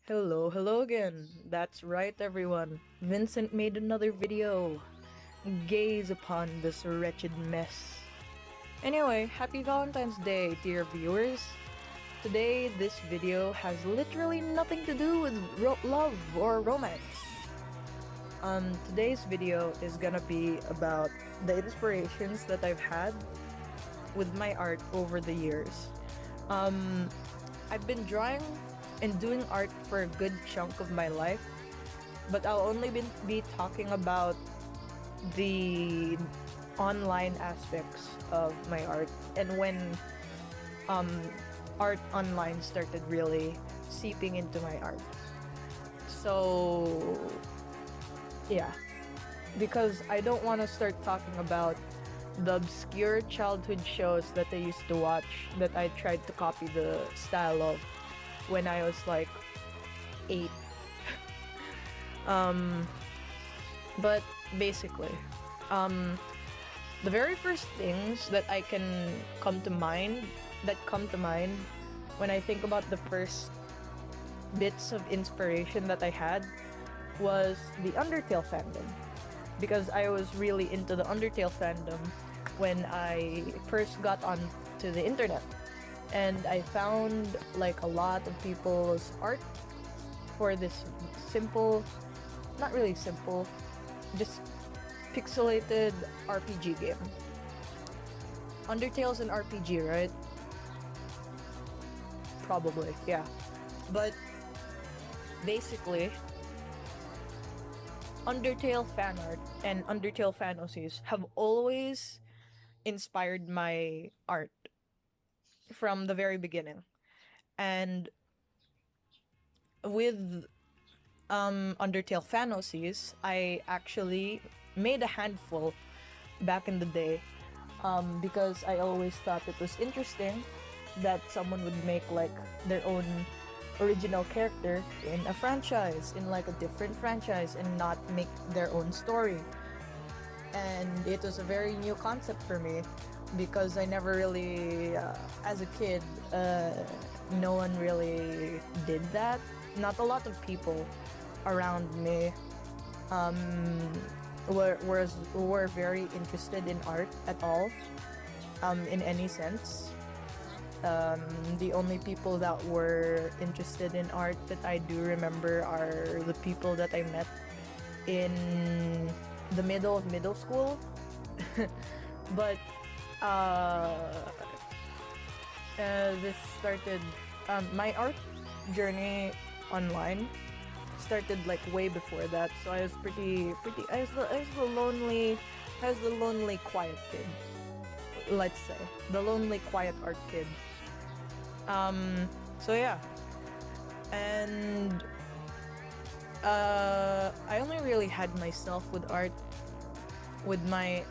Hello again. That's right, everyone. Vincent made another video. Gaze upon this wretched mess. Anyway, happy Valentine's Day, dear viewers. Today, this video has literally nothing to do with love or romance. Today's video is gonna be about the inspirations that I've had with my art over the years. I've been drawing and doing art for a good chunk of my life, but I'll only be talking about the online aspects of my art and when um, art online started really seeping into my art. So, yeah, because I don't want to start talking about the obscure childhood shows that I used to watch that I tried to copy the style of when I was like 8. But basically, um, the very first things that I can come to mind when I think about the first bits of inspiration that I had was the Undertale fandom, because I was really into the Undertale fandom when I first got onto the internet, and I found like a lot of people's art for this simple, not really simple, just pixelated RPG game. Undertale's an RPG, right? Probably, yeah. But basically, Undertale fan art and Undertale fantasies have always inspired my art from the very beginning. And with Undertale fantasies, I actually made a handful back in the day, because I always thought it was interesting that someone would make like their own original character in a franchise, in like a different franchise, and not make their own story. And it was a very new concept for me because I never really, as a kid, no one really did that. Not a lot of people around me were very interested in art at all, in any sense. The only people that were interested in art that I do remember are the people that I met in the middle of middle school. But uh, this started, my art journey online started like way before that. So I was I was the lonely quiet kid. Let's say the lonely quiet art kid. So yeah, and I only really had myself with art with my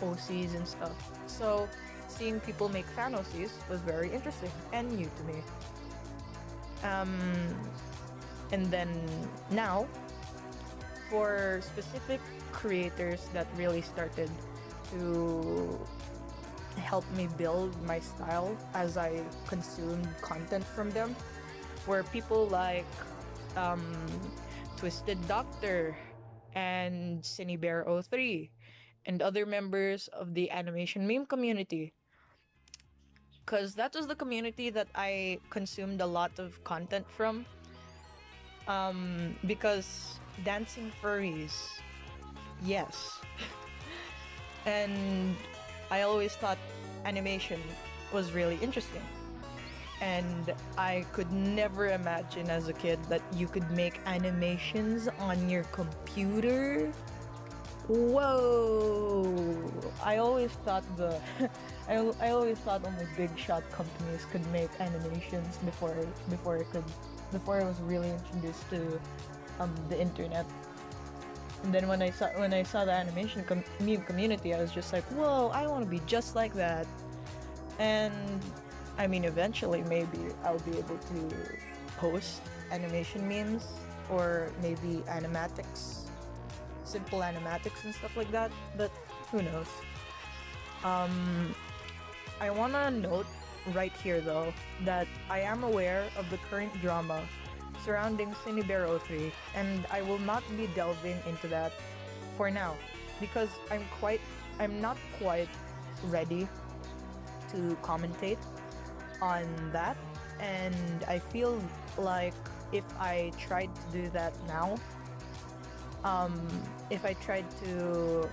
OCs and stuff. So seeing people make fan OCs was very interesting and new to me. And then now, for specific creators that really started to help me build my style as I consumed content from them, were people like Twisted Doctor and CineBear03 and other members of the animation meme community. Because that was the community that I consumed a lot of content from. Because dancing furries, yes. And I always thought animation was really interesting. And I could never imagine as a kid that you could make animations on your computer. Whoa! I always thought I always thought only big shot companies could make animations before I was really introduced to the internet. And then when I saw the animation meme community, I was just like, whoa! I want to be just like that. And I mean, eventually, maybe I'll be able to post animation memes or maybe animatics, simple animatics and stuff like that. But who knows? I wanna note right here though that I am aware of the current drama surrounding Cinebero 3, and I will not be delving into that for now because I'm not quite ready to commentate on that, and I feel like if I tried to do that now, if I tried to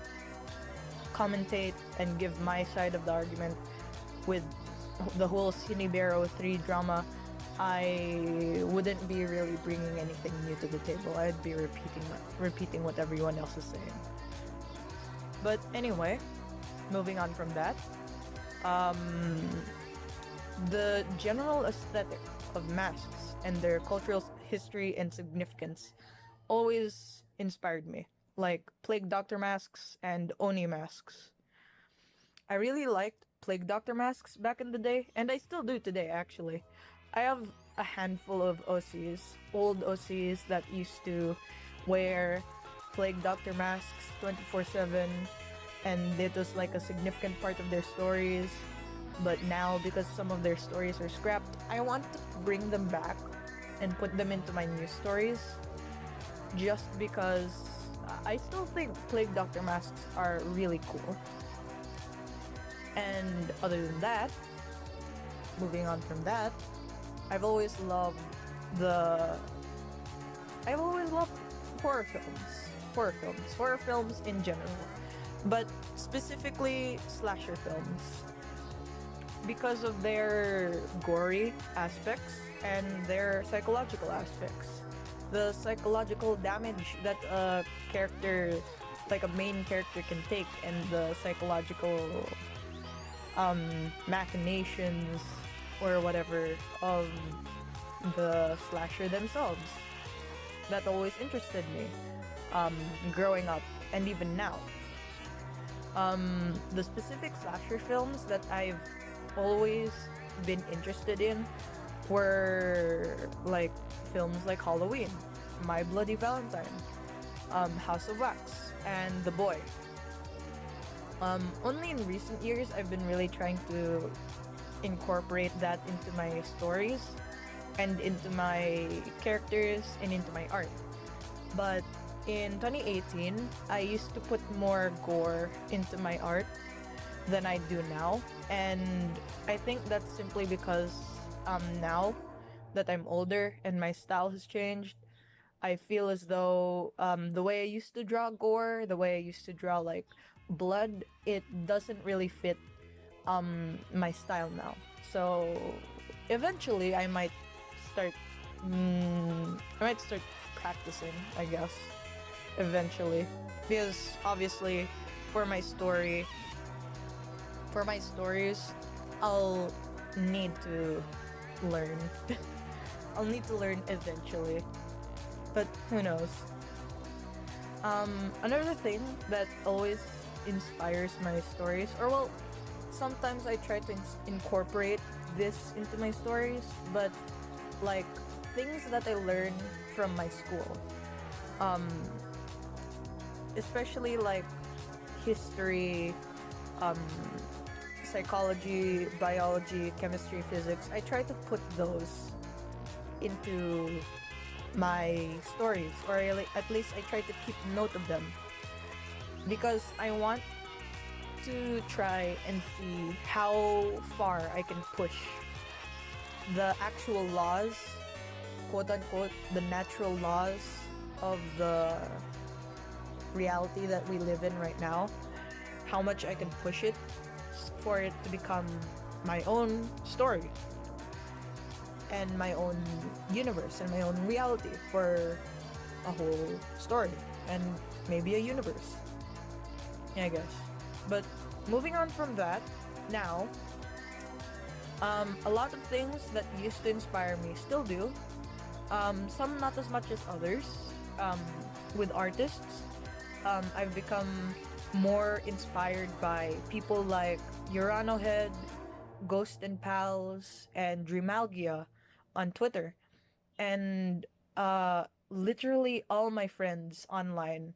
commentate and give my side of the argument with the whole Cinebero 3 drama, I wouldn't be really bringing anything new to the table. I'd be repeating what everyone else is saying. But anyway, moving on from that, the general aesthetic of masks and their cultural history and significance always inspired me, like Plague Doctor masks and Oni masks. I really liked Plague Doctor masks back in the day, and I still do today actually. I have a handful of OCs, old OCs that used to wear Plague Doctor masks 24/7, and it was like a significant part of their stories. But now, because some of their stories are scrapped, I want to bring them back and put them into my new stories, just because I still think Plague Doctor masks are really cool. And other than that, moving on from that, I've always loved horror films. Horror films in general, but specifically slasher films, because of their gory aspects and their psychological aspects. The psychological damage that a character, like a main character, can take, and the psychological machinations or whatever of the slasher themselves. That always interested me growing up and even now. The specific slasher films that I've always been interested in were like films like Halloween, My Bloody Valentine, House of Wax, and The Boy. Only in recent years I've been really trying to incorporate that into my stories and into my characters and into my art. But in 2018, I used to put more gore into my art than I do now, and I think that's simply because now that I'm older and my style has changed, I feel as though the way I used to draw gore, the way I used to draw like blood, it doesn't really fit my style now. So eventually start I might start practicing, I guess, eventually, because obviously for my stories I'll need to learn. I'll need to learn eventually, but who knows. Another thing that always inspires my stories, or well, sometimes I try to incorporate this into my stories, but like things that I learn from my school, especially like history, psychology, biology, chemistry, physics. I try to put those into my stories, or at least I try to keep note of them, because I want to try and see how far I can push the actual laws, quote unquote, the natural laws of the reality that we live in right now, how much I can push it for it to become my own story and my own universe and my own reality for a whole story and maybe a universe, I guess. But moving on from that, now, a lot of things that used to inspire me still do. Some not as much as others. With artists, I've become more inspired by people like Urano Head, Ghost and Pals, and Dreamalgia on Twitter, and literally all my friends online,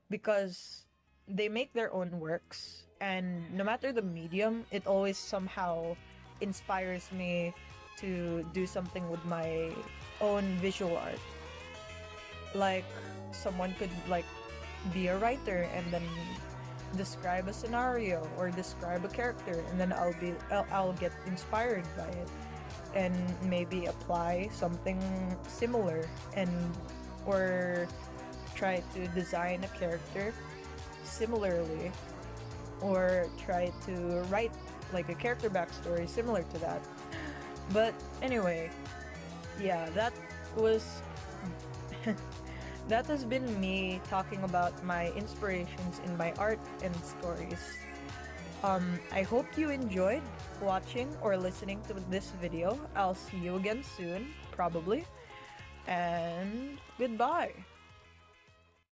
because they make their own works, and no matter the medium, it always somehow inspires me to do something with my own visual art. Like someone could like be a writer and then describe a scenario or describe a character, and then I'll get inspired by it and maybe apply something similar, and or try to design a character similarly, or try to write like a character backstory similar to that. But anyway, yeah, that was that has been me talking about my inspirations in my art and stories. I hope you enjoyed watching or listening to this video. I'll see you again soon, probably. And goodbye.